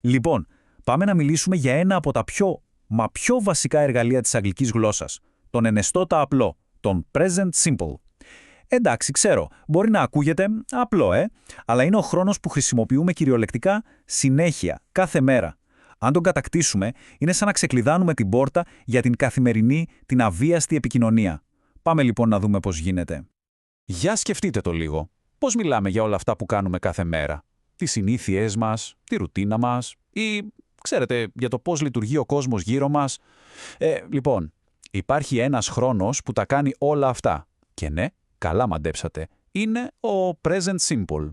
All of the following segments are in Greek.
Λοιπόν, πάμε να μιλήσουμε για ένα από τα πιο βασικά εργαλεία της αγγλικής γλώσσας. Τον ενεστώτα απλό, τον present simple. Εντάξει, ξέρω, μπορεί να ακούγεται απλό, αλλά είναι ο χρόνος που χρησιμοποιούμε κυριολεκτικά συνέχεια, κάθε μέρα. Αν τον κατακτήσουμε, είναι σαν να ξεκλειδάνουμε την πόρτα για την καθημερινή, την αβίαστη επικοινωνία. Πάμε λοιπόν να δούμε πώς γίνεται. Για σκεφτείτε το λίγο. Πώς μιλάμε για όλα αυτά που κάνουμε κάθε μέρα? Τις συνήθειές μας, τη ρουτίνα μας ή, ξέρετε, για το πώς λειτουργεί ο κόσμος γύρω μας. Λοιπόν, υπάρχει ένας χρόνος που τα κάνει όλα αυτά. Και ναι, καλά μαντέψατε. Είναι ο present simple.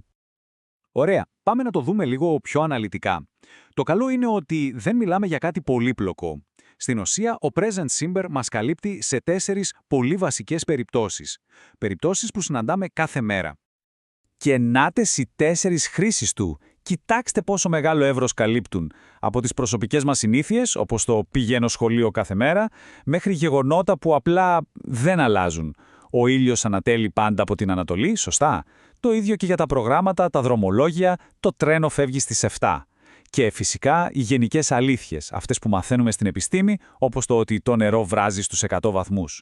Ωραία, πάμε να το δούμε λίγο πιο αναλυτικά. Το καλό είναι ότι δεν μιλάμε για κάτι πολύπλοκο. Στην ουσία, ο present simple μας καλύπτει σε 4 πολύ βασικές περιπτώσεις. Περιπτώσεις που συναντάμε κάθε μέρα. Και νάτες οι 4 χρήσεις του. Κοιτάξτε πόσο μεγάλο εύρος καλύπτουν. Από τις προσωπικές μας συνήθειες, όπως το πηγαίνω σχολείο κάθε μέρα, μέχρι γεγονότα που απλά δεν αλλάζουν. Ο ήλιος ανατέλει πάντα από την Ανατολή, σωστά. Το ίδιο και για τα προγράμματα, τα δρομολόγια, το τρένο φεύγει στις 7. Και φυσικά οι γενικές αλήθειες, αυτές που μαθαίνουμε στην επιστήμη, όπως το ότι το νερό βράζει στους 100 βαθμούς.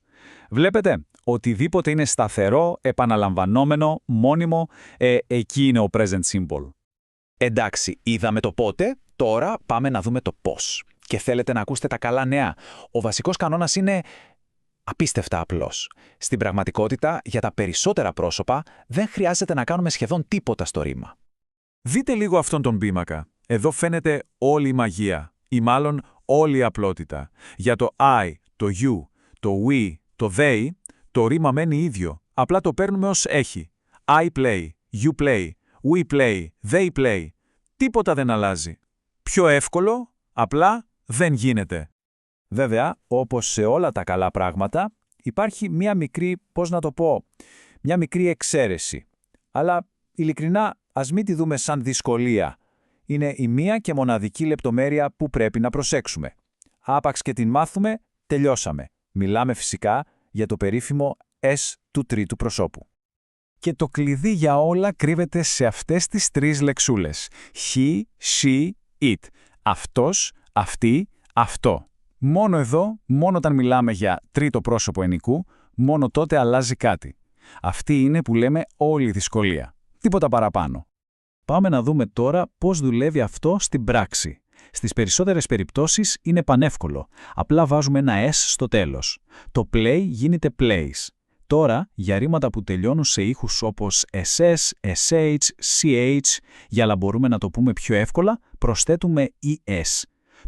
Βλέπετε, οτιδήποτε είναι σταθερό, επαναλαμβανόμενο, μόνιμο, εκεί είναι ο present simple. Εντάξει, είδαμε το πότε, τώρα πάμε να δούμε το πώς. Και θέλετε να ακούσετε τα καλά νέα. Ο βασικός κανόνας είναι απίστευτα απλός. Στην πραγματικότητα, για τα περισσότερα πρόσωπα, δεν χρειάζεται να κάνουμε σχεδόν τίποτα στο ρήμα. Δείτε λίγο αυτόν τον πίνακα. Εδώ φαίνεται όλη η μαγεία, ή μάλλον όλη η απλότητα. Για το I, το you, το we, το they, το ρήμα μένει ίδιο. Απλά το παίρνουμε ως έχει. I play, you play, we play, they play. Τίποτα δεν αλλάζει. Πιο εύκολο, απλά δεν γίνεται. Βέβαια, όπως σε όλα τα καλά πράγματα, υπάρχει μία μικρή, μια μικρή εξαίρεση. Αλλά, ειλικρινά, ας μην τη δούμε σαν δυσκολία. Είναι η μία και μοναδική λεπτομέρεια που πρέπει να προσέξουμε. Άπαξ και την μάθουμε, τελειώσαμε. Μιλάμε φυσικά για το περίφημο S του τρίτου προσώπου. Και το κλειδί για όλα κρύβεται σε αυτές τις 3 λεξούλες. He, she, it. Αυτός, αυτή, αυτό. Μόνο εδώ, μόνο όταν μιλάμε για τρίτο πρόσωπο ενικού, μόνο τότε αλλάζει κάτι. Αυτή είναι που λέμε όλη η δυσκολία. Τίποτα παραπάνω. Πάμε να δούμε τώρα πώς δουλεύει αυτό στην πράξη. Στις περισσότερες περιπτώσεις είναι πανεύκολο. Απλά βάζουμε ένα S στο τέλος. Το play γίνεται plays. Τώρα, για ρήματα που τελειώνουν σε ήχους όπως SS, SH, CH, για να μπορούμε να το πούμε πιο εύκολα, προσθέτουμε ES.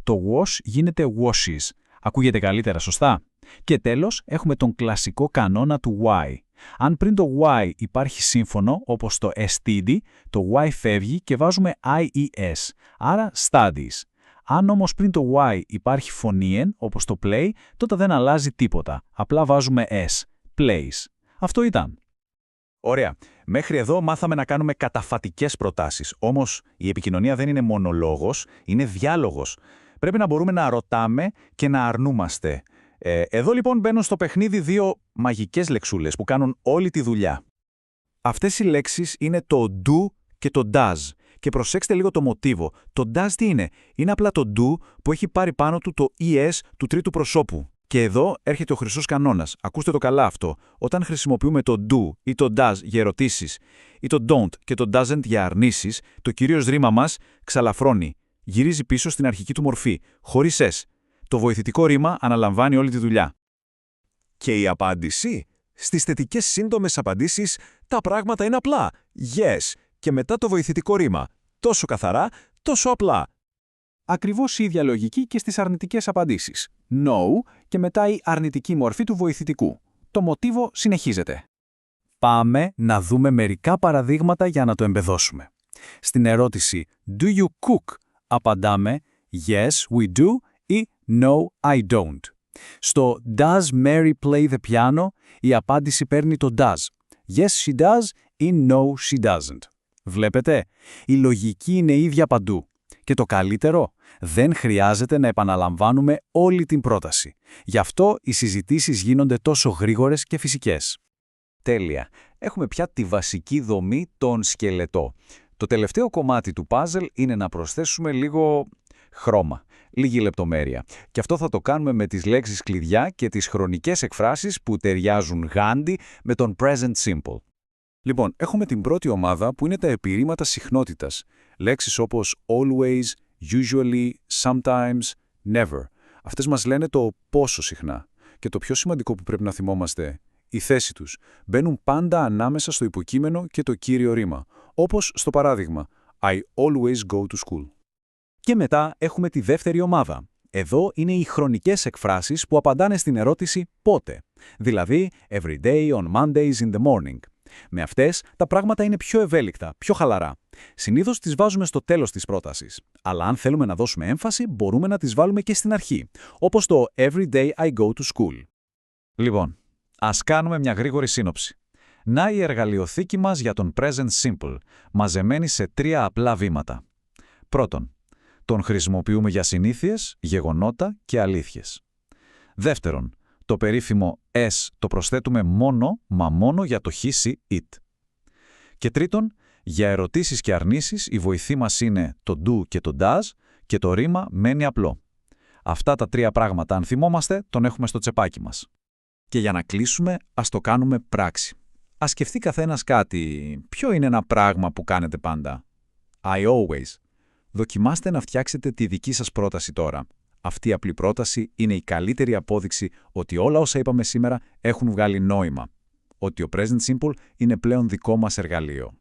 Το wash γίνεται washes. Ακούγεται καλύτερα, σωστά? Και τέλος, έχουμε τον κλασικό κανόνα του Y. Αν πριν το Y υπάρχει σύμφωνο, όπως το STD, το Y φεύγει και βάζουμε IES, άρα studies. Αν όμως πριν το Y υπάρχει φωνήεν, όπως το play, τότε δεν αλλάζει τίποτα. Απλά βάζουμε S, plays. Αυτό ήταν. Ωραία. Μέχρι εδώ μάθαμε να κάνουμε καταφατικές προτάσεις. Όμως η επικοινωνία δεν είναι μόνο λόγος, είναι διάλογος. Πρέπει να μπορούμε να ρωτάμε και να αρνούμαστε. Εδώ λοιπόν μπαίνουν στο παιχνίδι 2 μαγικές λεξούλες που κάνουν όλη τη δουλειά. Αυτές οι λέξεις είναι το do και το does. Και προσέξτε λίγο το μοτίβο. Το does τι είναι? Είναι απλά το do που έχει πάρει πάνω του το es του τρίτου προσώπου. Και εδώ έρχεται ο χρυσός κανόνας. Ακούστε το καλά αυτό. Όταν χρησιμοποιούμε το do ή το does για ερωτήσεις ή το don't και το doesn't για αρνήσεις, το κυρίως ρήμα μας ξαλαφρώνει. Γυρίζει πίσω στην αρχική του μορφή, χωρίς s. Το βοηθητικό ρήμα αναλαμβάνει όλη τη δουλειά. Και η απάντηση? Στις θετικές σύντομες απαντήσεις τα πράγματα είναι απλά. Yes. Και μετά το βοηθητικό ρήμα. Τόσο καθαρά, τόσο απλά. Ακριβώς η ίδια λογική και στις αρνητικές απαντήσεις. No και μετά η αρνητική μορφή του βοηθητικού. Το μοτίβο συνεχίζεται. Πάμε να δούμε μερικά παραδείγματα για να το εμπεδώσουμε. Στην ερώτηση Do you cook? Απαντάμε Yes, we do ή No, I don't. Στο Does Mary play the piano? Η απάντηση παίρνει το does. Yes, she does ή No, she doesn't. Βλέπετε, η λογική είναι ίδια παντού. Και το καλύτερο, δεν χρειάζεται να επαναλαμβάνουμε όλη την πρόταση. Γι' αυτό οι συζητήσεις γίνονται τόσο γρήγορες και φυσικές. Τέλεια. Έχουμε πια τη βασική δομή, τον σκελετό. Το τελευταίο κομμάτι του puzzle είναι να προσθέσουμε λίγο χρώμα, λίγη λεπτομέρεια. Και αυτό θα το κάνουμε με τις λέξεις κλειδιά και τις χρονικές εκφράσεις που ταιριάζουν γάντι με τον present simple. Λοιπόν, έχουμε την πρώτη ομάδα που είναι τα επιρρήματα συχνότητας. Λέξεις όπως always, usually, sometimes, never. Αυτές μας λένε το πόσο συχνά. Και το πιο σημαντικό που πρέπει να θυμόμαστε, η θέση τους. Μπαίνουν πάντα ανάμεσα στο υποκείμενο και το κύριο ρήμα. Όπως στο παράδειγμα, I always go to school. Και μετά έχουμε τη δεύτερη ομάδα. Εδώ είναι οι χρονικές εκφράσεις που απαντάνε στην ερώτηση πότε. Δηλαδή, every day on Mondays in the morning. Με αυτές, τα πράγματα είναι πιο ευέλικτα, πιο χαλαρά. Συνήθως τις βάζουμε στο τέλος της πρότασης. Αλλά αν θέλουμε να δώσουμε έμφαση, μπορούμε να τις βάλουμε και στην αρχή. Όπως το every day I go to school. Λοιπόν, ας κάνουμε μια γρήγορη σύνοψη. Να η εργαλειοθήκη μας για τον present simple, μαζεμένη σε 3 απλά βήματα. Πρώτον, τον χρησιμοποιούμε για συνήθειες, γεγονότα και αλήθειες. Δεύτερον, το περίφημο S το προσθέτουμε μόνο για το he, she, it. Και τρίτον, για ερωτήσεις και αρνήσεις η βοηθή μας είναι το do και το does και το ρήμα μένει απλό. Αυτά τα 3 πράγματα, αν θυμόμαστε, τον έχουμε στο τσεπάκι μας. Και για να κλείσουμε, ας το κάνουμε πράξη. Ας σκεφτεί καθένας κάτι. Ποιο είναι ένα πράγμα που κάνετε πάντα? I always. Δοκιμάστε να φτιάξετε τη δική σας πρόταση τώρα. Αυτή η απλή πρόταση είναι η καλύτερη απόδειξη ότι όλα όσα είπαμε σήμερα έχουν βγάλει νόημα. Ότι ο present simple είναι πλέον δικό μας εργαλείο.